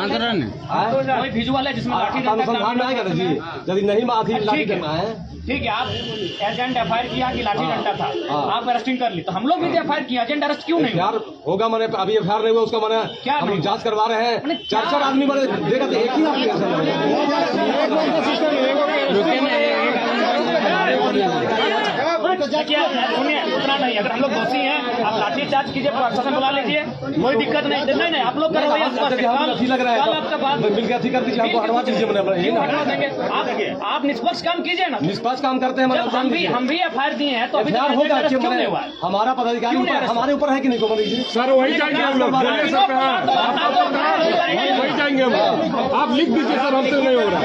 कोई विजुअल है जिसमें लाठी अनुसंधान में आएगा ना जी, यदि नहीं माफी लाठी करना है। ठीक है, आप एजेंट एफआईआर किया कि लाठी डंडा था, आप अरेस्टिंग कर ली, तो हम लोग भी एफआईआर किया, एजेंट अरेस्ट क्यों नहीं यार होगा? मैंने अभी एफआईआर नहीं हुआ उसका, मैंने क्या हम जांच करवा रहे हैं। 4 आदमी मैंने देखा तो एक ही आदमी सुनिए, उतना नहीं, अगर हम लोग दोषी हैं आप लाठी चार्ज कीजिए, प्रशासन बुला लीजिए, कोई दिक्कत नहीं। नहीं आप लोग करो, लग रहा है आपका बात मिलकर अथी कर दीजिए, हमको हटवा दीजिए। हटवा देंगे, आप निष्पक्ष काम कीजिए ना। निष्पक्ष काम करते हैं, हम भी एफआईआर दिए हैं, तो अभी होगा क्यों नहीं हुआ? हमारा पदाधिकारी हमारे ऊपर है कि नहीं? को सर वही जाएंगे हम लोग, वही जाएंगे हम। आप लिख दीजिए सर, हमसे नहीं हो रहा।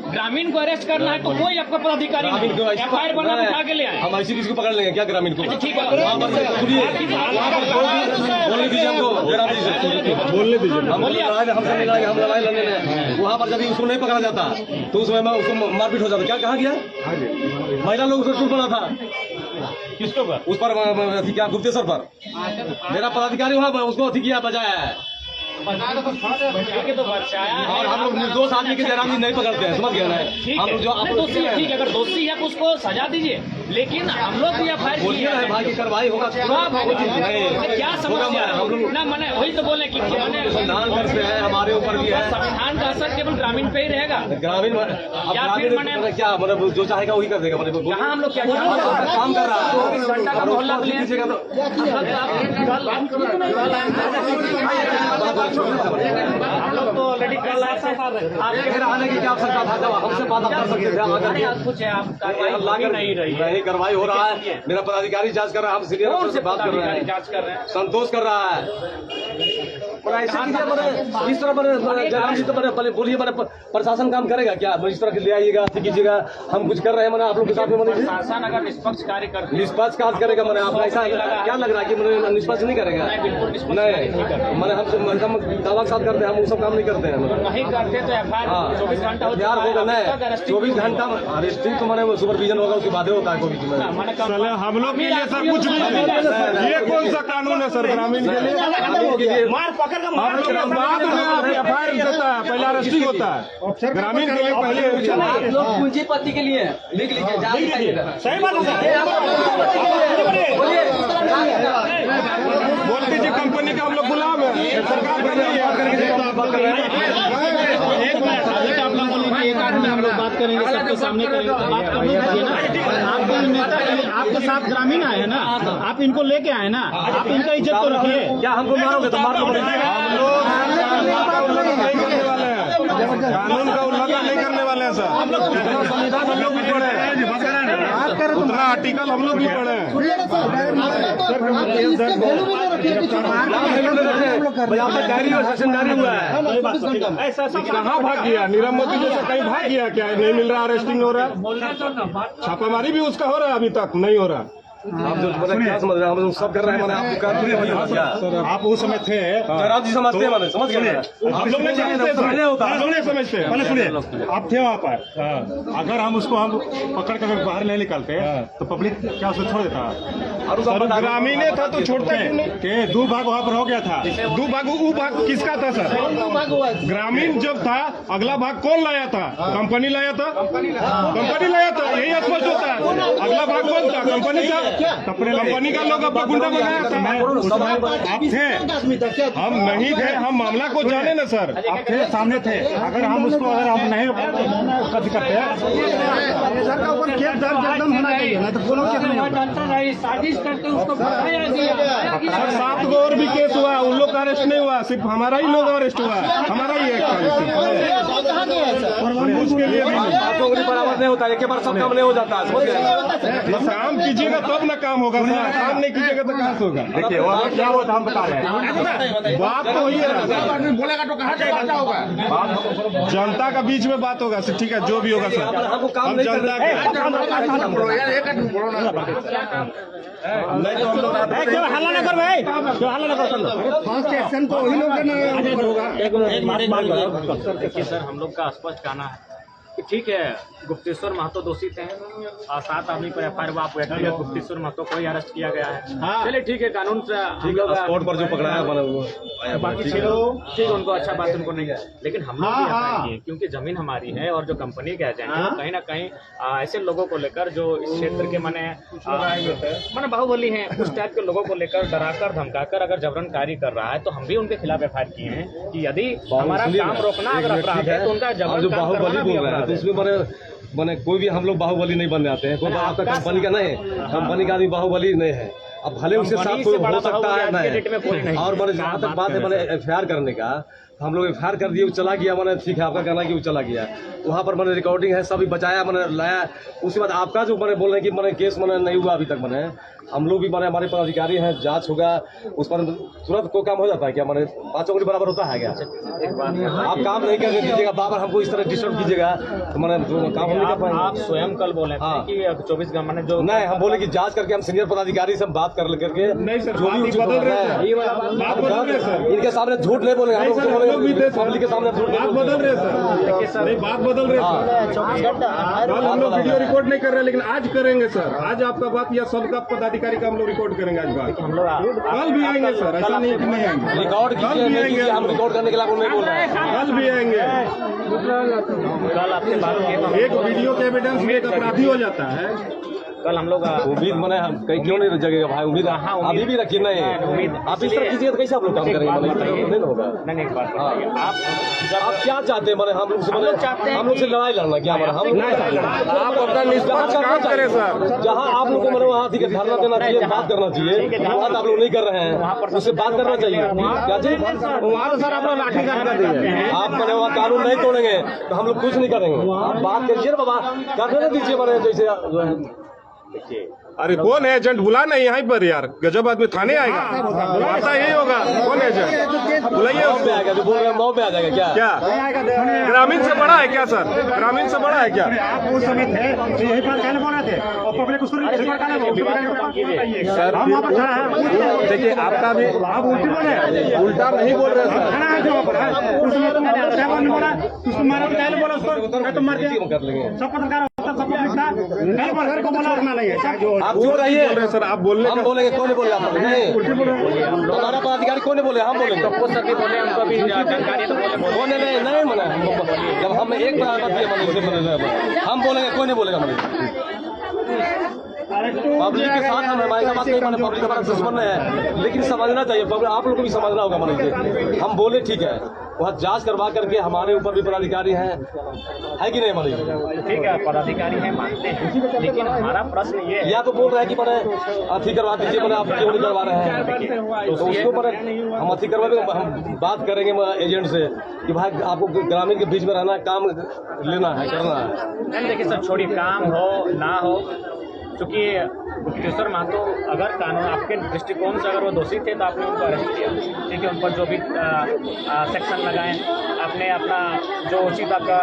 ग्रामीण को अरेस्ट करना है तो कोई आपका पदाधिकारी नहीं, एफआईआर बना उठा के ले आए। हम ऐसी किसी को पकड़ लेंगे क्या ग्रामीण को? ठीक है, बोलने दीजिए हमको, बोलने दीजिए। हमसे नहीं लड़ाई, हम लड़ाई लड़ने में वहाँ पर जब उसको नहीं पकड़ा जाता तो उस समय में उसको मारपीट हो जाता। क्या कहा गया? महिला लोग उसको टूट पड़ा था। किसके ऊपर? उस पर क्या गुप्तेश्वर पर मेरा पदाधिकारी वहाँ उसको अथी किया, बजाया है। तो बचाया और हम लोग निर्दोष आदमी के जयराम जी नहीं पकड़ते हैं, समझ गए ना? हम लोग जो दोषी है, ठीक है, अगर दोषी है तो उसको सजा दीजिए, लेकिन हम लोग भी एफआईआर बोलिए ना भाई की कार्रवाई होगा। क्या समस्या है? हम लोग ना मैंने वही तो बोले कि अनुसंधान करते हैं, हमारे ऊपर भी है। संविधान का असर केवल ग्रामीण पे ही रहेगा। ग्रामीण क्या मतलब जो चाहेगा वही कर देगा। यहाँ हम लोग क्या काम कर रहा है, घंटा का मोहल्ला हम लोग तो ऑलरेडी कल आने की क्या आवश्यकता था? जब हमसे बात कर सकते थे, कुछ है, आप कार्रवाई नहीं रही है। नहीं कार्रवाई हो रहा है, मेरा पदाधिकारी जांच कर रहा है, हम सीनियर अफसर से बात कर रहे हैं, जांच कर रहे हैं, संतोष कर रहा है। ऐसे इस तरह जयराम जी तो बोलिए, मैंने प्रशासन काम करेगा क्या? इस तरह ले आइएगा, कीजिएगा, हम कुछ कर रहे हैं। मैंने आप लोग के साथ में प्रशासन अगर निष्पक्ष कार्य करते, निष्पक्ष कार्य करेगा। मैंने आपको ऐसा क्या लग रहा है कि मैंने निष्पक्ष नहीं करेगा? नहीं, मैंने हम दावा के साथ करते हैं, हम वो सब काम नहीं करते हैं। नहीं करते तो एफआईआर 24 घंटा होगा ना, 24 घंटा अरेस्टिंग तो मैंने सुपरविजन होगा, उसके बाद होता है कोई चीज। हम लोग के लिए सर कुछ भी नहीं, ये कौन सा कानून है सर ग्रामीण के लिए? हम लोग बाद में एफआईआर देता है, पहले अरेस्टिंग होता है। ग्रामीण के लिए पहले लोग पूंजीपति के लिए लिख लीजिए, सही बात है। बोल दीजिए कंपनी का हम लोग गुलाम है, सरकार कर रही है। एक मिनट आप लोग बोलिए, एक आदमी हम लोग बात करेंगे, सबके सामने करेंगे, तो बात करनी चाहिए ना। आपके साथ ग्रामीण आए हैं ना, आप इनको लेके आए ना, आप इनका इज्जत तो रखिए। क्या हमको मारोगे तो मार दो। कानून का उल्लंघन नहीं करने वाले हैं सर। संविधान हम लोग भी पढ़े हैं, उतना आर्टिकल हम लोग भी पढ़े हैं। कहाँ भाग गया? नीरव मोदी जैसे कहीं भाग गया क्या? नहीं मिल रहा, अरेस्टिंग हो रहा है, छापामारी भी उसका हो रहा है, अभी तक नहीं हो रहा। आप जो क्या समझ रहे हैं? हम सब कर रहे हैं, मैंने आपको कर दिया। आप उस समय थे, जयराम जी समझते हैं, मैंने समझ गए। आप लोग नहीं समझते, समझते हैं। सुनिए, आप थे वहाँ पर, अगर हम उसको पकड़ कर बाहर नहीं निकलते तो पब्लिक क्या उसको छोड़ देता? ग्रामीण था तो छोड़ते हैं। 2 भाग वहाँ पर हो गया था। 2 भाग, वो भाग किसका था सर? ग्रामीण जब था, अगला भाग कौन लाया था? कंपनी लाया था, कंपनी लाया था, यही स्पष्ट होता है। अगला भाग कौन था? कंपनी का। कंपनी का लोग अपना गुंडा बनाया था। आप थे, हम नहीं थे, हम मामला को जाने ना सर। आप थे, सामने थे। अगर हम उसको नहीं करते सर का ऊपर केस दर्ज एकदम होना चाहिए, नहीं तो बोलो केस नहीं होगा। साजिश करते उसको 7 गो और भी केस हुआ, उन लोग का अरेस्ट नहीं हुआ, सिर्फ हमारा ही लोग अरेस्ट हुआ, हमारा ही एक उसके लिए बराबर नहीं होता, एक बार सब काम नहीं हो जाता। काम कीजिएगा तब ना काम होगा, काम नहीं कीजिएगा तो कहाँ से होगा? देखिए क्या होता हम बता रहे हैं, बात तो वही है, बोलेगा तो कहाँ जाएगा होगा, जनता का बीच में बात होगा। ठीक है, जो भी होगा सर, हम जनता नहीं तो हम लोग हल्ला न कर भाई, हल्ला न कर। फर्स्ट एक्शन तो वही लोग होगा। देखिए सर, हम लोग का स्पष्ट कहना है कि ठीक है गुप्तेश्वर महतो दोषी थे और 7 आदमी पर एफआईआर हुआ, व्यक्तिगत गुप्तेश्वर महतो को ही अरेस्ट किया गया है। हाँ। चलिए ठीक है, कानून से ठीक है, स्पॉट पर जो पकड़ा है मैंने वो बाकी चलो ठीक है, उनको अच्छा बात उनको नहीं है, लेकिन हम लोग भी हाँ, एफआईआर हाँ। किए क्योंकि जमीन हमारी है और जो कंपनी के एजेंट है हाँ। वो कहीं ना कहीं ऐसे लोगों को लेकर जो इस क्षेत्र के माने बाहुबली हैं उस टाइप के लोगों को लेकर डराकर धमकाकर अगर जबरन कार्य कर रहा है तो हम भी उनके खिलाफ एफआईआर किए हैं कि यदि हमारा काम रोकना अगर अपराध है तो उनका और जबरन जो काम बाहुबली करवाना भी बोल रहे हैं अपराध तो है। उसमें मैंने कोई भी हम लोग बाहुबली नहीं बनने आते हैं, कोई आपका कंपनी का नहीं है, कंपनी का आदमी बाहुबली नहीं है। अब भले उसके साथ कोई हो सकता है नहीं, और मैंने जहाँ तक बात है मैंने एफआईआर करने का, हम लोग एफआईआर कर दिए, वो चला गया, मैंने ठीक है आपका कहना है कि वो चला गया, वहाँ पर मैंने रिकॉर्डिंग है, सभी बचाया, मैंने लाया। उसके बाद आपका जो मैंने बोल रहे हैं कि मैंने केस मैंने नहीं हुआ अभी तक, मैंने हम लोग भी मैंने हमारे पदाधिकारी हैं, जांच होगा उस पर तुरंत कोई काम हो जाता है क्या? मैंने 5 उंगली बराबर होता है क्या? आप काम नहीं करने दीजिएगा, बार हमको इस तरह डिस्टर्ब कीजिएगा तो मैंने जो काम हम नहीं कर पाएंगे। आप स्वयं कल बोले थे कि 24 घंटे मैंने जो नहीं, हम बोले कि जांच करके हम सीनियर पदाधिकारी से हम बात कर करके नहीं सर, जो भी बात उचित बदल रहे होगा, हैं। बात बदल रहे सर, इनके सामने झूठ नहीं बोलेंगे, हम लोग तो बोलेंगे पब्लिक के सामने झूठ बात नहीं बदल बोलेंगे। रहे सर, नहीं बात बदल रहे सर। कल हम लोग वीडियो रिकॉर्ड नहीं कर रहे, लेकिन आज करेंगे सर। आज आपका बात या सबका पदाधिकारी का हम लोग रिकॉर्ड करेंगे आज बात। हम लोग कल भी आएंगे सर, ऐसा नहीं कि नहीं आएंगे। रिकॉर्ड कल कीजिए, भी नहीं आएंगे, कीजिए, हम रिकॉर्ड करने के लिए आपको नहीं बोल रहे हैं। कल भी आएंगे। कल आपसे बात किए तो एक वीडियो के एविडेंस में एक अपराधी हो जाता है। कल हम लोग उम्मीद मैंने कहीं क्यों नहीं जगेगा भाई, उम्मीद हाँ, उम्मीद- अभी भी रखिए। नहीं, उम्मीद आप इस तरह कीजिए तो कैसे आप लोग काम करेंगे? मैंने नहीं ना होगा। नहीं एक बात हाँ। बताइए, आप क्या चाहते हैं? मैंने हम लोग से हम लोग चाहते हैं हम लोग से लड़ाई लड़ना क्या? हमारा हम आप अपना निष्पक्ष काम करें सर। जहाँ आप लोग को मैंने वहाँ ठीक है धरना देना चाहिए, बात करना चाहिए, बात आप लोग नहीं कर रहे हैं, उससे बात करना चाहिए। क्या जी? वहाँ तो सर अपना लाठी काट कर दीजिए। आप मैंने वहाँ कानून नहीं तोड़ेंगे तो हम लोग कुछ नहीं करेंगे। आप बात करिए ना बाबा, करने ना दीजिए मैंने जैसे। अरे कौन है एजेंट? बुला नहीं यहाँ पर यार, गजब आदमी थाने आएगा, आता यही होगा। कौन एजेंट? बुलाइए मौ पे उसको। आएगा, जो बोल रहे हैं मौ पे आ जाएगा क्या? क्या ग्रामीण से बड़ा है क्या सर? ग्रामीण से बड़ा है क्या? आप उस समय थे तो यही बात कहने बोल रहे थे और पब्लिक उसको रिकॉर्ड करने सर हम वहाँ पर खड़ा है। देखिए आपका भी आप उल्टी बोले, उल्टा नहीं बोल रहे सर। खड़ा है जो वहाँ पर है। उस समय तुमने क्या बोलने बोला, उसको मारा तो कहने बोला उसको, मैं तो मार दिया। कर लेंगे। सब पत्रकार होता, सब पब्लिक था, कहने बोला घर को बोला रखना नहीं है, चाहे जो आप चुप रहिए। बोल रहे सर, आप बोलने हम का बोलेंगे, कौन नहीं बोलेगा? आप नहीं, हमारा पदाधिकारी कौन नहीं बोले? हम बोलेंगे। सबको सभी बोले, उनको भी जानकारी तो बोले कौन नहीं नहीं मना, जब हम एक बात दिए मने हम बोलेंगे, कोई नहीं बोलेगा मने। पब्लिक के साथ हम हमारे बात नहीं माने, पब्लिक हमारा दुश्मन है, लेकिन समझना चाहिए पब्लिक, आप लोग को भी समझना होगा मने। हम बोले ठीक है, वहाँ जांच करवा करके हमारे ऊपर भी पदाधिकारी हैं, है कि नहीं मने? ठीक है, पदाधिकारी हैं मानते हैं, लेकिन हमारा प्रश्न ये है या तो बोल रहे हैं कि मैंने अथी करवा दीजिए, मैंने आप क्यों नहीं करवा रहे हैं, तो उसके ऊपर हम अथी करवा, हम बात करेंगे एजेंट से कि भाई आपको ग्रामीण के बीच में रहना, काम लेना है, करना है। नहीं देखिए सर, छोड़िए काम हो ना हो, क्योंकि गुप्तेश्वर महतो अगर कानून आपके दृष्टिकोण से अगर वो दोषी थे तो आपने उनको अरेस्ट किया, ठीक है, उन पर जो भी सेक्शन लगाए, आपने अपना जो उचित आपका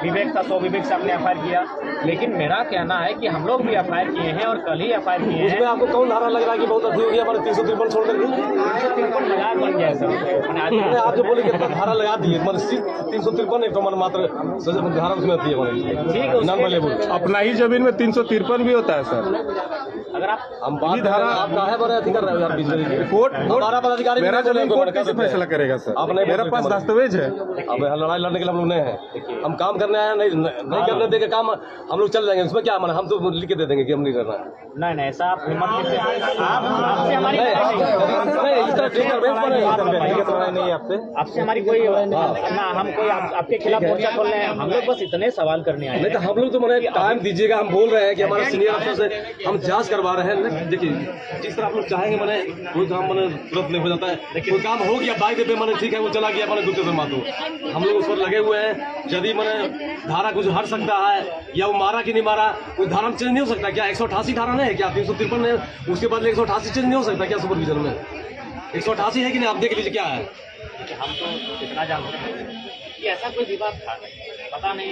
विवेक था सो विवेक से आपने एफआईआर किया। लेकिन मेरा कहना है कि हम लोग भी एफआईआर किए हैं और कल ही एफआईआर किए उसमें हैं। आपको कौन धारा लग रहा है कि बहुत अधिक हो गया? हमारे 353 छोड़ करके 353 मजाक बन गया है सर। मैंने आज मैंने आप जो बोले कि धारा लगा दी है, मतलब 353 एक तो मन मात्र सजा धारा उसमें आती है, ठीक है, नॉन अवेलेबल। अपना ही जमीन में 353 भी होता है सर। अगर आप हम बात धारा आप काहे बड़े अथी कर रहे हो यार बीच में? कोर्ट हमारा पदाधिकारी मेरा बोले, जमीन कोर्ट कैसे फैसला करेगा सर? आप नहीं मेरे बोल पास सकते दस्तावेज है। अब यहाँ लड़ाई लड़ने के लिए हम लोग नहीं है, हम काम करने आए, नहीं करने देंगे काम, हम लोग चल जाएंगे, उसमें क्या माना? हम तो लिख के दे देंगे कि हम नहीं करना। नहीं ऐसा आप हिम्मत नहीं से आप आपसे हमारी नहीं लड़ाई नहीं है। इस तरह ठीक है, नहीं आपसे। आपसे हमारी कोई ना हम कोई आपके खिलाफ मोर्चा खोल रहे हैं, हम लोग बस इतने सवाल करने आए नहीं तो हैं। हम लोग तो मैंने टाइम दीजिएगा, हम बोल रहे हैं कि हमारे सीनियर अफसर से हम जांच करवा रहे हैं। देखिए जिस तरह आप लोग चाहेंगे, मैंने कोई काम मैंने तुरंत नहीं हो जाता है, कोई काम हो गया बाइक पे मैंने ठीक है वो चला गया, मैंने गुप्तेश्वर महतो हम लोग उस पर लगे हुए हैं। यदि मैंने धारा कुछ हट सकता है या वो मारा कि नहीं मारा, कोई धारा में चेंज नहीं हो सकता क्या? 188 धारा नहीं है क्या? 353 है, उसके बदले 188 चेंज नहीं हो सकता क्या सुपरविजन में? 188 है कि नहीं? आप देख लीजिए क्या है। हम तो इतना जानते हैं कि ऐसा कोई विवाद था नहीं, पता नहीं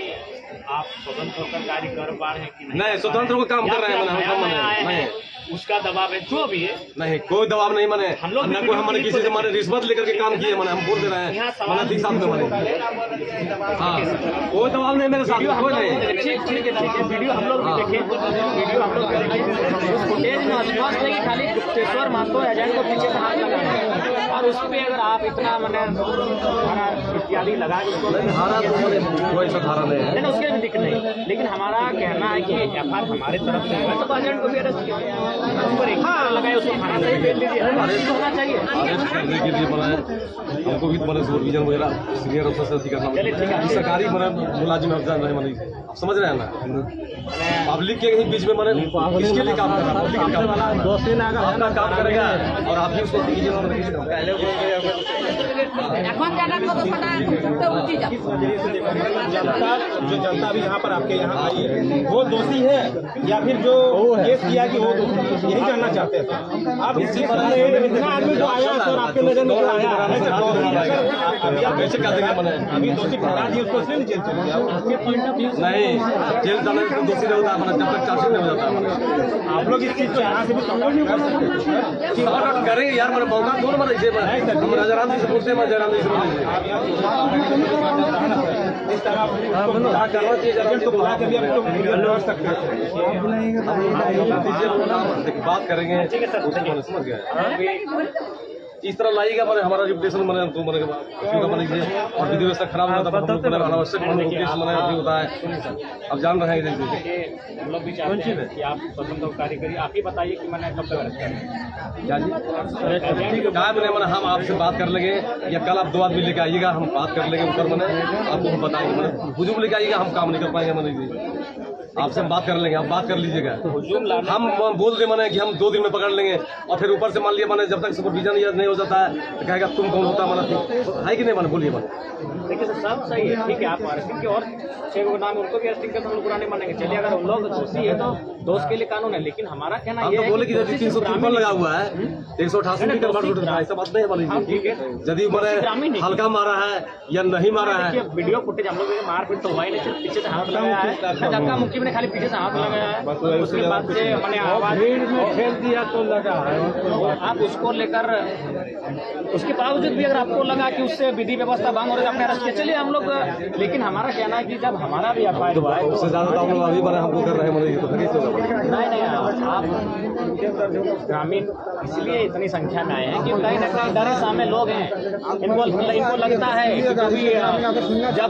आप स्वतंत्र होकर कार्य कर पा रहे हैं कि नहीं? नहीं, स्वतंत्र होकर काम कर रहे हैं, मैंने हम आए नहीं हैं, उसका दबाव है जो भी है। नहीं, कोई दबाव नहीं मने। हम लोग ना कोई हमारे किसी से हमारे रिश्वत लेकर के काम किए मने, हम बोल दे रहे हैं यहाँ मने ठीक साथ में मने। हाँ, कोई दबाव नहीं मेरे साथ, कोई नहीं। ठीक है, वीडियो हम लोग भी देखें, वीडियो हम लोग देखें। उस फुटेज में स्पष्ट है कि खाली गुप्तेश्वर महतो एजेंट को पीछे से हाथ लगाए और उस पर अगर आप इतना मैंने धारा इत्यादि लगा के उसको धारा तो कोई ऐसा धारा नहीं है। नहीं, उसके भी दिक्कत नहीं, लेकिन हमारा कहना है कि एफआईआर हमारे तरफ से हुआ तो एजेंट को भी अरेस्ट किया, उस पर एक लगाए, उसको थाना से ही भेज लीजिए, अरेस्ट होना चाहिए। अरेस्ट करने के लिए मने हमको भी मने सुपरविजन वगैरह सीनियर अफसर से अथी करना होगा। सरकारी मने मुलाजिम अफसर रहे मने, आप समझ रहे हैं ना। पब्लिक के ही बीच में मने किसके लिए काम कर रहा है? पब्लिक के काम कर रहा है। दोस्ती ना अगर अपना काम करेगा और आप भी उसको कीजिए ना, पहले এখন জানার কথা শোনা তো উঠি যাবে जनता जो जनता अभी यहाँ पर आपके यहाँ आई है वो दोषी है या फिर जो केस किया कि वो दोषी है, यही जानना चाहते हैं आप। इतना आदमी जो आया सर आपके नजर में आया अभी आप कैसे कर देंगे मने? अभी दोषी ठहरा दिए उसको इसलिए जेल चले गया। नहीं, जेल जाने से दोषी नहीं होता है मने, जब तक चार्जशीट नहीं हो जाता है मने। आप लोग इस चीज को यहाँ से भी सपोर्ट नहीं करना करेंगे यार, मने मौका दो ना मने। हम राजाराम जी से पूछते हैं, जयराम जी से बोलिए। इस तरह आप करना चाहिए तो बुला के भी आप लड़ सकते हैं। बात करेंगे, समझ गए। इस तरह लाइएगा मैंने हमारा रिपुटेशन मैंने तो मैंने और विधि व्यवस्था खराब हो जाता है, अनावश्यक मैंने अभी होता है। अब जान रहे हैं हम लोग भी चाहते हैं कि आप स्वतंत्र कार्य करिए। आप ही बताइए कि मैंने कब तक अरेस्ट करें। क्या जी क्या मैंने हम आपसे बात कर लेंगे, या कल आप 2 आदमी लेके आइएगा, हम बात कर लेंगे ऊपर मैंने आपको हम बताएंगे। मैंने हुजूम लेके आइएगा, हम काम नहीं कर पाएंगे मैंने, आपसे हम बात कर लेंगे, आप बात कर लीजिएगा। हम बोल दे मैंने कि हम 2 दिन में पकड़ लेंगे और फिर ऊपर से मान लिया मैंने जब तक सुपरविजन या नहीं हो जाता है तो कहेगा तुम कौन होता मैंने, है कि नहीं मैंने, बोलिए मैंने। देखिए सर, सब सही है, ठीक है, आप अरेस्टिंग के और 6 को नाम उनको भी अरेस्टिंग करते हम लोग बुरा नहीं मानेंगे। चलिए, अगर उन लोग दोषी है तो दोष के लिए कानून है, लेकिन हमारा कहना हम ये तो है बोले कि कि 353 लगा हुआ है, 188 भी करवा, ऐसा बात नहीं है मान ठीक है। यदि मैंने हल्का मारा है या नहीं मारा है। देखिए, वीडियो फुटेज हम लोग मारपीट तो हुआ ही नहीं, सिर्फ पीछे से हाथ लगाया है, धक्का मुक्की में खाली पीछे से हाथ लगाया है, उसके बाद से मैंने आवाज खेल दिया तो लगा आप उसको लेकर, उसके बावजूद भी अगर आपको लगा कि उससे विधि व्यवस्था भंग हो रही है, आपने अरेस्ट किया, चलिए हम लोग। लेकिन हमारा कहना है कि जब हमारा भी एफआईआर हुआ है उससे ज्यादा हम लोग अभी बने हमको कर रहे हैं मैंने, तो कैसे होगा? नहीं, आप ग्रामीण इसलिए इतनी संख्या में आए हैं कि कहीं ना कहीं डरे सामने लोग हैं, इनको लगता है कि जब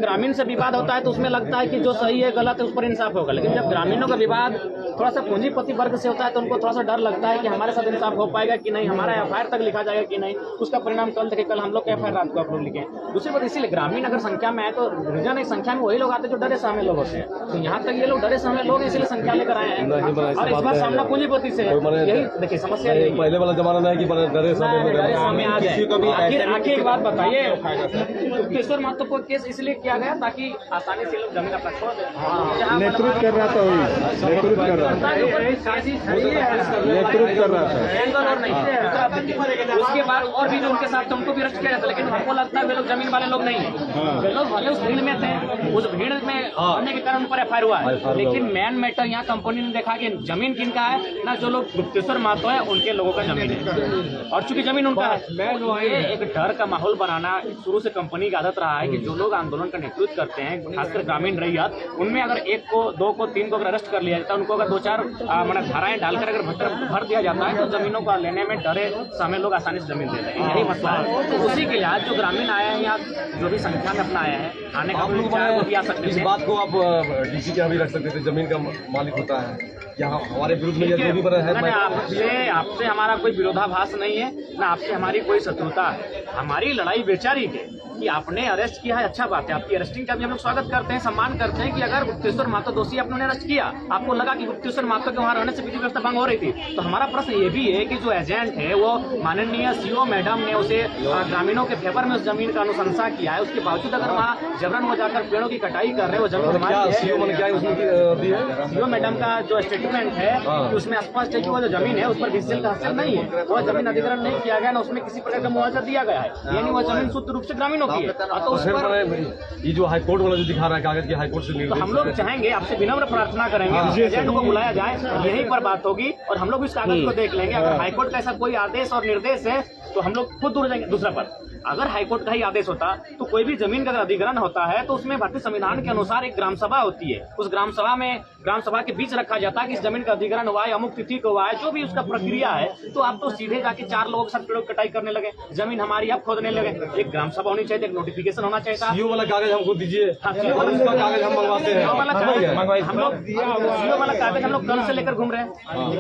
ग्रामीण से विवाद होता है तो उसमें लगता है कि जो सही है गलत है उस पर इंसाफ होगा, लेकिन जब ग्रामीणों का विवाद थोड़ा सा पूंजीपति वर्ग से होता है तो उनको थोड़ा सा डर लगता है कि हमारे साथ इंसाफ हो पाएगा कि नहीं, हमारा एफआईआर तक लिखा जाएगा कि नहीं, उसका परिणाम कल तक, कल हम लोग का एफआईआर रात को आप लोग लिखें। दूसरी बात, इसीलिए ग्रामीण अगर संख्या में आए तो रीजन एक संख्या में वही लोग आते हैं जो डरे सामने लोग होते हैं, तो यहाँ तक ये लोग डरे सामने लोग इसलिए संख्या लेकर आए हैं और इस बार सामना पूंजीपति से है। यही देखिए समस्या यही है। पहले वाला जमाना नहीं कि डरे सामने आ जाए। आखिर एक बात बताइए, गुप्तेश्वर महतो को केस इसलिए किया गया ताकि आसानी से लोग जमीन अपना छोड़ दें। नेतृत्व कर रहा था, वही नेतृत्व कर रहा था, नेतृत्व कर रहा था। उसके बाद और भी जो उनके साथ थे उनको भी अरेस्ट किया जाता, लेकिन हमको लगता है वे लोग जमीन वाले लोग नहीं है, वे लोग भले उस भीड़ में थे, उस भीड़ में होने के कारण उन पर एफआईआर हुआ है, लेकिन मेन मैटर यहाँ कंपनी ने देखा कि जमीन किनका है ना, जो लोग गुप्तेश्वर महतो है उनके लोगों का जमीन है, और चूंकि जमीन उनका है, ये एक डर का माहौल बनाना शुरू से कंपनी की आदत रहा है कि जो लोग आंदोलन का नेतृत्व करते हैं, खासकर ग्रामीण रैयत, उनमें अगर 1 को 2 को 3 को अगर अरेस्ट कर लिया जाता है, उनको अगर 2-4 धाराएं डालकर अगर भर दिया जाता है तो जमीनों को लेने में डरे सामने लोग आसानी से जमीन दे दें, यही मसला है। तो उसी के लिहाज जो ग्रामीण आए हैं यहाँ, जो भी संख्या में अपना आए हैं, आने का वो भी आ सकते इस हैं। बात को आप डीसी के भी रख सकते थे, जमीन का मालिक होता है, यहाँ हमारे विरुद्ध में जो भी बना है। आपसे हमारा कोई विरोधाभास नहीं है, ना आपसे हमारी कोई शत्रुता है, हमारी लड़ाई बेचारी है कि आपने अरेस्ट किया है, अच्छा बात है, आपकी अरेस्टिंग का भी हम लोग स्वागत करते हैं, सम्मान करते हैं कि अगर गुप्तेश्वर महतो दोषी आपने अरेस्ट किया, आपको लगा कि गुप्तेश्वर महतो के वहां रहने से विधि व्यवस्था भंग हो रही थी, तो हमारा प्रश्न ये भी है कि जो एजेंट है वो माननीय सीओ मैडम ने उसे ग्रामीणों के फेवर में उस जमीन का अनुशंसा किया है, उसके बावजूद अगर वहाँ जबरन हो जाकर पेड़ों की कटाई कर रहे हैं, वो जमीन हमारी है। सीओ मैडम का जो स्टेटमेंट स्टेटमेंट है कि उसमें स्पष्ट है कि वो जो जमीन है उस पर बीसीएल का हस्ताक्षर नहीं है, वो जमीन अधिग्रहण नहीं किया गया, ना उसमें किसी प्रकार का मुआवजा दिया गया है, यानी वो जमीन शुद्ध रूप से ग्रामीणों की है। तो उस पर ये जो हाईकोर्ट वाला जो दिखा रहा है कागज की हाईकोर्ट से तो हम लोग चाहेंगे, आपसे विनम्र प्रार्थना करेंगे एजेंट को बुलाया जाए, यहीं पर बात होगी और हम लोग इस कागज को देख लेंगे। अगर हाईकोर्ट का ऐसा कोई आदेश और निर्देश है तो हम लोग खुद दूर जाएंगे। दूसरा पर अगर हाईकोर्ट का ही आदेश होता तो कोई भी जमीन का अगर अधिग्रहण होता है तो उसमें भारतीय संविधान के अनुसार एक ग्राम सभा होती है, उस ग्राम सभा के बीच रखा जाता है कि इस जमीन का अधिग्रहण हुआ है, अमुक तिथि को हुआ है, जो भी उसका प्रक्रिया है। तो आप तो सीधे जाके 4 लोगों के साथ पेड़ों की कटाई करने लगे, जमीन हमारी आप खोदने लगे। एक ग्राम सभा होनी चाहिए, एक नोटिफिकेशन होना चाहिए था। सीओ वाला कागज हमको दीजिए, सीओ उसका कागज हम मंगवाते हैं। हम लोग सीओ वाला कागज हम लोग कल से लेकर घूम रहे हैं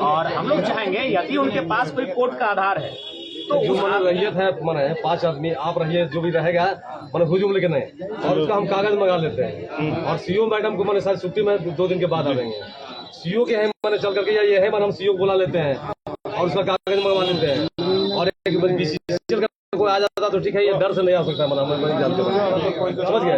और हम लोग चाहेंगे यदि उनके पास कोई कोर्ट का आधार है तो जो मन रैयत है माने 5 आदमी आप रहिए, जो भी रहेगा मैंने हुजूम लेके नहीं, और उसका हम कागज मंगा लेते हैं। और सीओ मैडम को मैंने शायद छुट्टी में 2 दिन के बाद आ जाएंगे। सीओ के हैं मैंने चल करके ये है मैंने हम सीओ को बुला लेते हैं और उसका कागज मंगवा लेते हैं। और एक बीसीसीएल का कोई आ जाता तो ठीक है, ये डर से नहीं आ सकता, मना मैं नहीं जानते, समझ गए।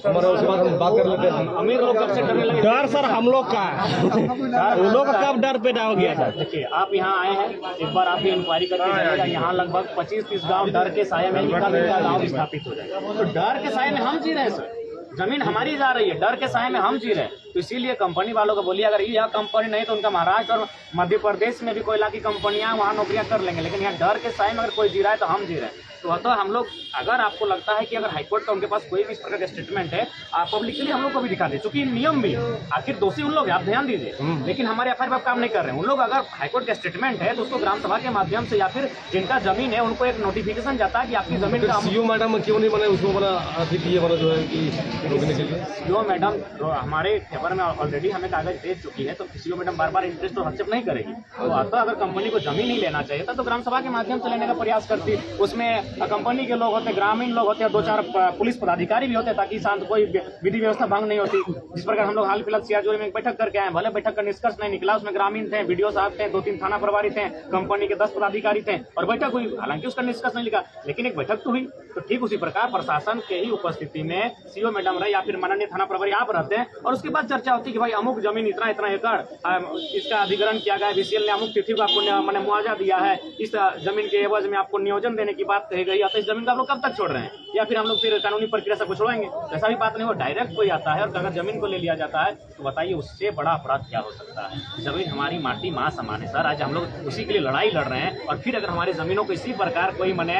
हमारा उसके बाद हम बात कर लेते हैं। अमीर लोग कब से डरने लगे? डर सर हम लोग का उन लोग का कब डर पैदा हो गया था? देखिए आप यहाँ आए हैं, एक बार आप इंक्वायरी करके जाइएगा, यहाँ लगभग 25-30 गांव डर के साये में गाँव स्थापित हो जाएगा। तो डर के साये में हम जी रहे हैं सर, जमीन हमारी जा रही है, डर के साये में हम जी रहे हैं। तो इसीलिए कंपनी वालों को बोलिए अगर यह कंपनी नहीं तो उनका महाराष्ट्र और मध्य प्रदेश में भी कोयला की कंपनियां वहाँ नौकरियां कर लेंगे, लेकिन यहाँ डर के साये में अगर कोई जी रहा है तो हम जी रहे हैं। तो अतः हम लोग अगर आपको लगता है कि अगर हाईकोर्ट का उनके पास कोई भी इस प्रकार का स्टेटमेंट है, आप पब्लिकली हम लोग को भी दिखा दें, क्योंकि नियम भी आखिर दोषी उन लोग हैं, आप ध्यान दीजिए। लेकिन हमारे एफआईआर पर काम नहीं कर रहे हैं उन लोग। अगर हाईकोर्ट का स्टेटमेंट है तो उसको ग्राम सभा के माध्यम से या फिर जिनका जमीन है उनको एक नोटिफिकेशन जाता है कि आपकी जमीन का सीओ मैडम क्यों नहीं बने उसको बना अधिक ये वाला जो है कि रोकने के लिए? सीओ मैडम हमारे पेपर में ऑलरेडी हमें कागज भेज चुकी है, तो सीओ मैडम बार इंटरेस्ट और हस्तक्षेप नहीं करेगी। तो अतः अगर कंपनी को जमीन ही लेना चाहिए था तो ग्राम सभा के माध्यम से लेने का प्रयास करती। उसमें कंपनी के लोग होते, ग्रामीण लोग होते, 2-4 पुलिस पदाधिकारी भी होते ताकि शांत कोई विधि व्यवस्था भंग नहीं होती। जिस प्रकार हम लोग हाल फिलहाल सियाजोरी में एक बैठक करके आए, भले बैठक का निष्कर्ष नहीं निकला, उसमें ग्रामीण थे, वीडियो साहब थे, 2-3 थाना प्रभारी थे, कंपनी के 10 पदाधिकारी थे और बैठक हुई, हालांकि उसका निष्कर्ष नहीं लिखा, लेकिन एक बैठक तो हुई। तो ठीक उसी प्रकार प्रशासन के ही उपस्थिति में सीओ मैडम रहे या फिर माननीय थाना प्रभारी आप रहते हैं और उसके बाद चर्चा होती कि भाई अमुक जमीन इतना एकड़ इसका अधिग्रहण किया गया, बीसीएल ने अमुक तिथि को आपको मैंने मुआवजा दिया है, इस जमीन के एवज में आपको नियोजन देने की बात कही गई, तो इस जमीन का आप लोग कब तक छोड़ रहे हैं, या फिर हम लोग फिर कानूनी प्रक्रिया से कुछ छोड़ेंगे? ऐसा भी बात नहीं, वो डायरेक्ट कोई आता है और अगर जमीन को ले लिया जाता है तो बताइए उससे बड़ा अपराध क्या हो सकता है? जमीन हमारी माटी माँ समान है सर, आज हम लोग उसी के लिए लड़ाई लड़ रहे हैं और फिर अगर हमारी जमीनों को इसी प्रकार कोई मने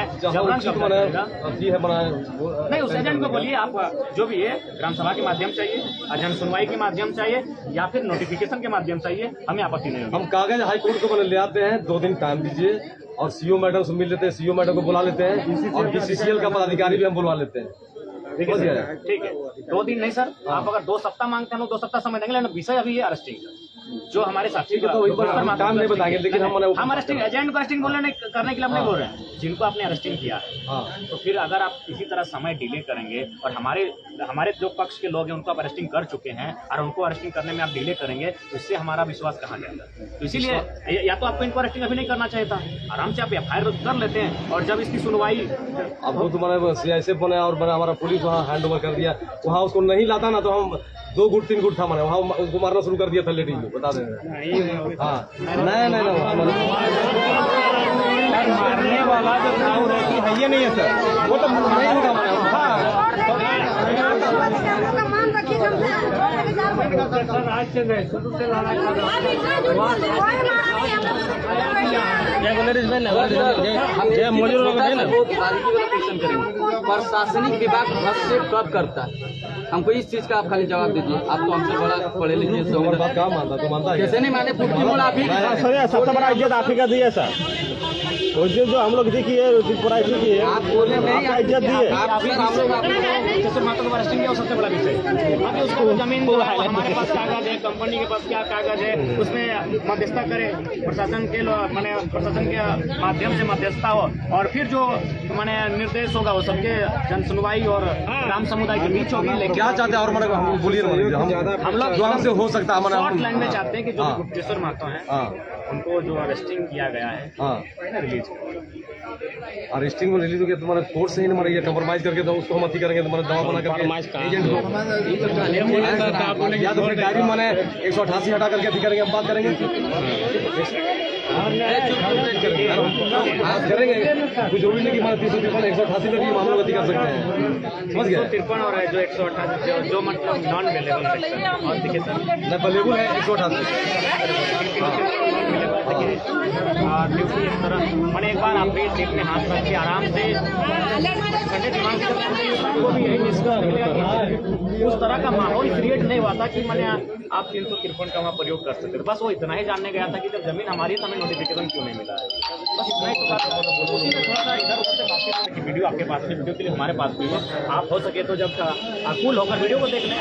नहीं, उस एजेंट को बोलिए आप जो भी है ग्राम सभा के माध्यम चाहिए, जन सुनवाई के माध्यम चाहिए या फिर नोटिफिकेशन के माध्यम चाहिए, हमें आपत्ति नहीं होगी। हम कागज हाईकोर्ट को ले आते हैं, 2 दिन टाइम दीजिए और सीओ मैडम से मिल लेते हैं, सीओ मैडम को बुला लेते हैं और बीसीसीएल का पदाधिकारी भी हम बुलवा लेते हैं। ठीक है 2 दिन नहीं सर, आप अगर 2 सप्ताह मांगते हैं 2 सप्ताह समय देंगे, लेकिन विषय अभी है अरेस्टिंग जो हमारे साथी तो टाइम नहीं बताएंगे, लेकिन हम अरेस्टिंग एजेंट को अरेस्टिंग करने के लिए हम नहीं बोल रहे हैं, जिनको आपने अरेस्टिंग किया है। तो फिर अगर आप इसी तरह समय डिले करेंगे और हमारे जो पक्ष के लोग हैं उनको आप अरेस्टिंग कर चुके हैं और उनको अरेस्टिंग करने में आप डिले करेंगे तो इससे हमारा विश्वास कहाँ जाएगा? तो इसीलिए या तो आपको इनको अरेस्टिंग अभी नहीं करना चाहिए था, आराम से आप एफआईआर कर लेते हैं और जब इसकी सुनवाई अब वो तुम्हारा सीआईएसएफ बना और बना हमारा पुलिस वहाँ हैंड ओवर कर दिया, वहाँ उसको नहीं लाता ना तो हम 2 गुट 3 गुट था मैंने वहाँ उसको मारना शुरू कर दिया था लेडीज में, बता दें। हाँ नहीं मारने वाला जो था है ये नहीं है सर, वो तो नहीं होगा प्रशासनिक विभाग हस्तक्षेप कब करता है? हमको इस चीज का आप खाली जवाब दीजिए। आप तो हमसे बड़ा पढ़े लिखे बात कहाँ मानता, तो मानता है कैसे नहीं माने? आप ही सबसे बड़ा इज्जत आप ही का दिए सर, जो हम लोग देखिए पूरा है, आप बोले नहीं, इज्जत दिए अरेस्टिंग किया सबसे बड़ा विषय। अभी उसको जमीन जो है हमारे पास कागज है, कंपनी के पास क्या कागज है, उसमें मध्यस्थता करे प्रशासन के माने प्रशासन के माध्यम से मध्यस्थता हो और फिर जो माने निर्देश होगा वो सबके जन सुनवाई और ग्राम समुदाय के बीच होगी। लेकिन क्या चाहते हैं और मैंने हम बोलिए हम लोग जो हमसे हो सकता है शॉर्ट लाइन में चाहते हैं कि जो गुप्तेश्वर महतो हैं उनको जो अरेस्टिंग किया गया है रिलीज अरेस्टिंग में रिलीज हो गया तुम्हारा कोर्ट से ही हमारे ये कंप्रोमाइज करके तो उसको हम अति करेंगे तुम्हारा दवा बना करके एजेंट को या तो फिर डायरी मैंने 188 हटा करके अति करेंगे, हम बात करेंगे करेंगे कुछ जरूरी नहीं कि हमारे 353 188 तक हम लोग अति कर सकते हैं, समझ गए। 353 और है जो 188 जो मतलब नॉन अवेलेबल सेक्शन और देखिए सर अवेलेबल है 188। ड्यूटी इस तरह मैंने एक बार आप भी सीट में हाथ रख के आराम से ठंडे दिमाग से को भी यही निष्कर्ष निकलेगा कि उस तरह का माहौल क्रिएट नहीं हुआ था कि मैंने आप 353 का वहाँ प्रयोग कर सकते थे। बस वो इतना ही जानने गया था कि जब जमीन हमारी है तो हमें नोटिफिकेशन क्यों नहीं मिला है, बस इतना ही तो बात। उसी में थोड़ा सा इधर उधर से बात की वीडियो आपके पास है, वीडियो के लिए हमारे पास भी है। आप हो सके तो जब कूल होकर वीडियो को देख लें,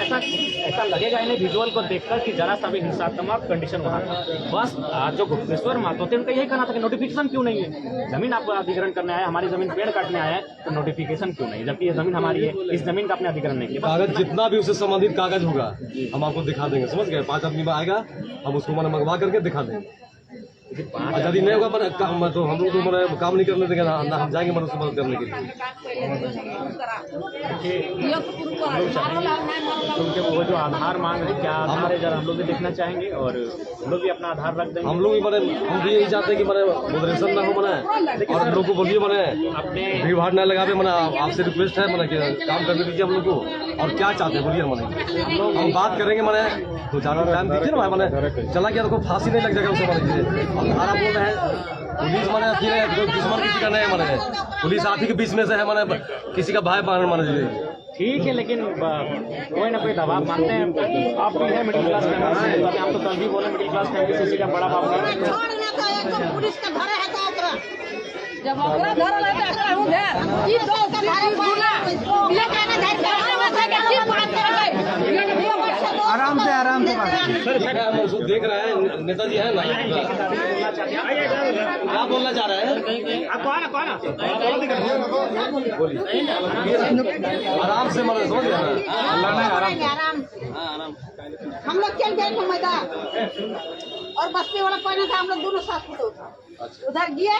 ऐसा लगेगा इन्हें विजुअल को देखकर कि जरा सा भी हिंसात्मक कंडीशन वहाँ था। बस जो गुप्तेश्वर मातो थे उनका यही कहना था कि नोटिफिकेशन क्यों नहीं है, जमीन आपको अधिग्रहण करने आया है, हमारी जमीन पेड़ काटने आया है तो नोटिफिकेशन क्यों नहीं, जबकि ये जमीन हमारी है, इस जमीन का आपने अधिग्रहण नहीं किया। कागज जितना भी उससे संबंधित कागज होगा हम आपको दिखा देंगे, समझ गए। 5 आदमी में आएगा हम उसको मैंने मंगवा करके दिखा देंगे। यदि नहीं होगा तो हम लोग तो मेरा काम नहीं करने देंगे ना, हम जाएंगे मदद से मदद करने के लिए। उनके वो जो आधार मांग रहे क्या आधार है, जरा हम लोग भी देखना चाहेंगे और हम लोग भी अपना आधार रख देंगे। हम लोग भी हम भी यही चाहते हैं कि मॉडरेशन ना हो और हम लोग को बोलिए अपने भीड़ भाड़ न लगावे, आपसे रिक्वेस्ट है कि काम करने दीजिए हम लोग को। और क्या चाहते हैं बोलिए, हम बात करेंगे तो ज़्यादा टाइम दीजिए ना। चला गया तो कोई फांसी नहीं लग जाएगा उसे धारा बोल रहे हैं पुलिस दुश्मन किसी का नहीं है, पुलिस आप ही के बीच में से है, किसी का भाई बहन मान लीजिए। ठीक है, लेकिन कोई ना कोई दबाव मानते हैं। आप भी है मिडिल क्लास फैमिली, हम तो कल भी बोले मिडिल क्लास फैमिली से सीधा बड़ा बाप पुलिस का घर है तो जब ओकरा घर लेते हैं हम घर ई दो का घर बोला लेके आना घर के बात करे आराम से बात। सर देख रहे हैं नेताजी है ना, क्या बोलना चाह रहे हैं? कौन बोलिए आराम से समझ रहे हैं। आराम हम लोग चल गए थे मैदान और बस्ती वाला कोई नहीं था, हम लोग दोनों साथ उधर गए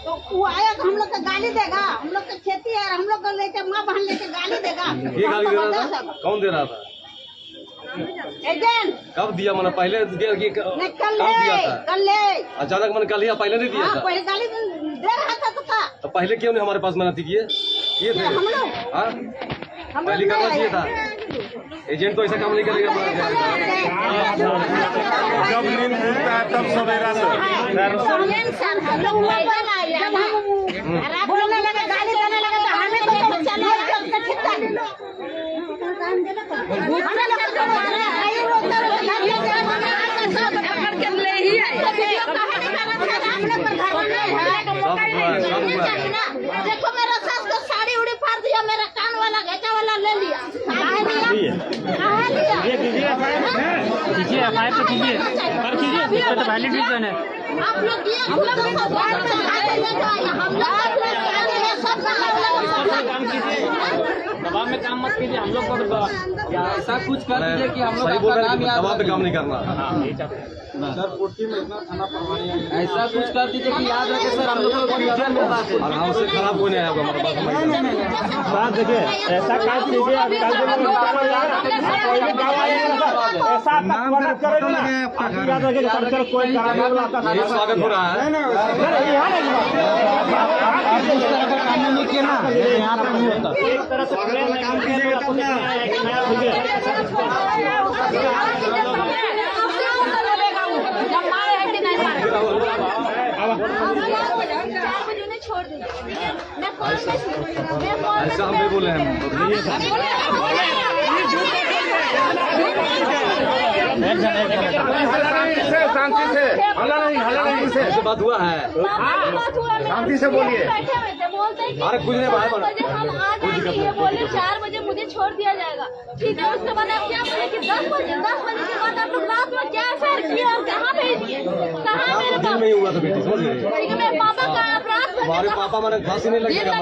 तो वो आया तो हम लोग का गाली देगा, हम लोग का खेती है, हम लोग को लेके माँ बहन लेके गाली देगा। ये गाली दे रहा था? कौन दे रहा था? एजेंट। कब दिया मैंने? पहले दिया कि कल कल अचानक मैंने कल पहले नहीं दिया था? पहले गाली दे रहा था तो पहले क्यों नहीं हमारे पास मेहनती किए थे? हम लोग पहले करना चाहिए था। एजेंट तो ऐसा काम नहीं करेगा। जब नींद खुलता है तब सवेरा बोलने लगे गाली देने लगे तो हमें तो चलो देखो मेरा सास को साड़ी उड़ी फाड़ दिया, मेरा कान वाला घटा वाला ले लिया। कीजिए एफआईआर तो कीजिए, कर कीजिए, इस पे तो वैलिड रीजन है। आप लोग हम लोग काम कीजिए, दबाव में काम मत कीजिए। हम लोग को ऐसा कुछ कर दीजिए कि हम लोग सही बोल रहे हैं, दबाव पे काम नहीं करना। सर कोटी में इतना थाना प्रभारी ऐसा कुछ कर दीजिए कि याद रखे सर, हम लोग को कंफ्यूजन में बात है। और हमसे खराब कोई नहीं आएगा हमारे पास। साथ देखिए ऐसा काम कीजिए, आप कल याद रखिए कोई कराने वाला आपका स्वागत हो रहा है। काम नहीं किया ना, यहाँ पर नहीं होता। एक तरह से काम कीजिएगा तो छोड़ दीजिए। ऐसा हम नहीं बोले हैं। शांति से हल्ला नहीं से ऐसे बात हुआ है, शांति से बोलिए। अरे कुछ नहीं भाई, ये बोले 4 बजे मुझे छोड़ दिया जाएगा, ठीक है। उसके बाद आप क्या बोले कि 10 बजे के बाद आप लोग रात में क्या अफेयर किए और कहाँ भेजिए, कहाँ मेरे पापा नहीं हुआ था बेटी, समझ गए? ठीक है, मेरे पापा का अपराध हमारे पापा मैंने फांसी नहीं लगेगा।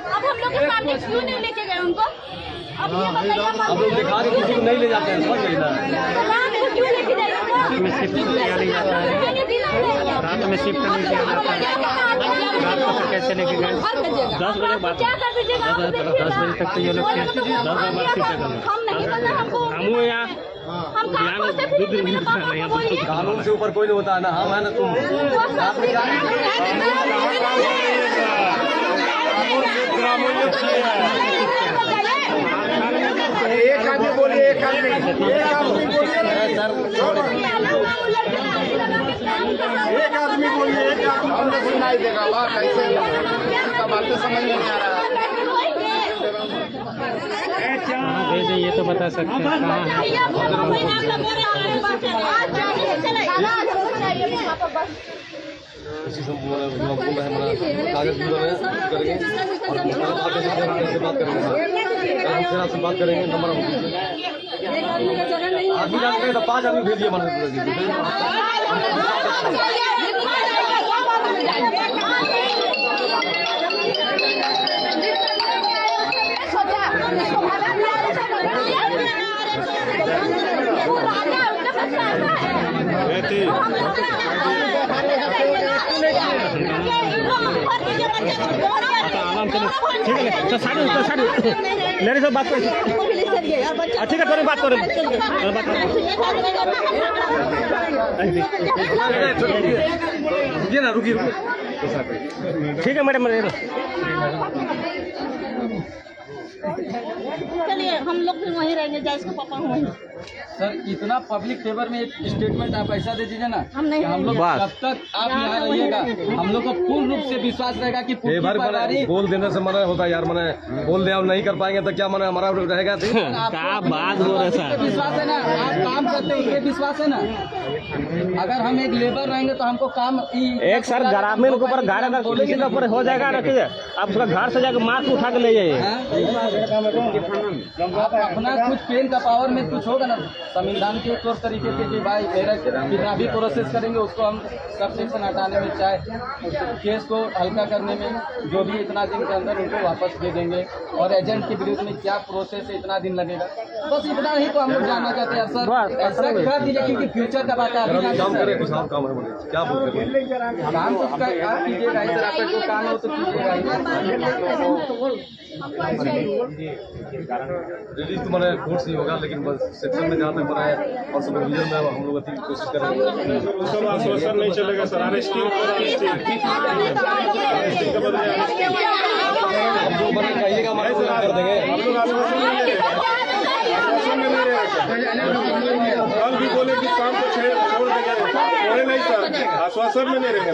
अब हम लोग के सामने क्यों नहीं लेके गए उनको? अब ये बताइए अब लोग दिखा के किसी को नहीं ले जाते हैं, समझ गई ना? क्यों लेके जाए उनको? रात में शिफ्ट नहीं किया जाता है। रात को फिर कैसे लेके गए? 10 बजे बाद, 10 बजे तक तो ये लोग 10 बजे बाद शिफ्ट करना। हम नहीं करना हमको। हम यहाँ हम कानून से फ्री नहीं मिल पाएंगे, बोलिए। कानून से ऊपर कोई नहीं होता है ना, हम है ना तुम। एक आदमी बोलिए, एक आदमी बोलिए, एक आदमी बोलिए, हमने सुनाई देगा वाह कैसे इसका बातें समझ नहीं आ रहा दे दे, ये तो बता सकते हैं कहाँ है। किसी से बोल रहे हैं, कागज भी करेंगे और बात करेंगे, आपसे बात करेंगे। नंबर आदमी जानते हैं तो 5 आदमी भेजिए हमारे। ठीक है तो साढ़े लेने से बात करें। ठीक है थोड़ी बात करें। रुकिए ना, रुकिए। ठीक है मैडम। चलिए हम लोग भी वहीं रहेंगे, जैसे पापा वहीं। सर इतना पब्लिक फेवर में एक स्टेटमेंट आप ऐसा दे दीजिए ना हम नहीं कि हम लोग बस। जब तक आप यहाँ रहिएगा हम लोग को पूर्ण रूप से विश्वास रहेगा कि पूरी बार परिवारी बोल देने से मना होता है यार, मैंने बोल दिया हम नहीं कर पाएंगे तो क्या मना हमारा रहेगा? क्या बात हो रहा है सर? विश्वास है ना, आप काम करते हैं उसके विश्वास है ना। अगर हम एक लेबर रहेंगे तो हमको काम एक सर ग्रामीण के ऊपर गाड़ी अगर किसी के ऊपर हो जाएगा, रखिए आप उसका घर से जाकर मास्क उठा के ले जाइए। आप अपना कुछ पेन का पावर में कुछ होगा ना, संविधान के तौर तरीके से कि भाई मेरा कितना भी प्रोसेस करेंगे उसको हम सब सेक्शन हटाने में, चाहे केस को हल्का करने में, जो भी इतना दिन के अंदर उनको वापस दे देंगे। और एजेंट के विरुद्ध में क्या प्रोसेस है, इतना दिन लगेगा, बस इतना ही तो हम लोग जानना चाहते हैं सर। ऐसा कर दीजिए क्योंकि फ्यूचर का बात है। काम करें, कुछ और काम है, क्या बोलते हैं? काम तो आप कीजिएगा, इधर आपका जो काम हो तो कीजिएगा। रिलीज तुम्हारे कोर्ट से होगा, लेकिन बस सेक्शन में जहाँ तक बना है और सुपरविजन में हम लोग अति कोशिश करेंगे। सब आश्वासन नहीं चलेगा सर। अरेस्टिंग जो बने कहिएगा हमारे को कर देंगे। हम लोग आश्वासन नहीं ले रहे, आश्वासन में नहीं रहेगा। कल भी बोले कि काम को छोड़ देंगे, छोड़े नहीं सर, आश्वासन में नहीं रहेंगे।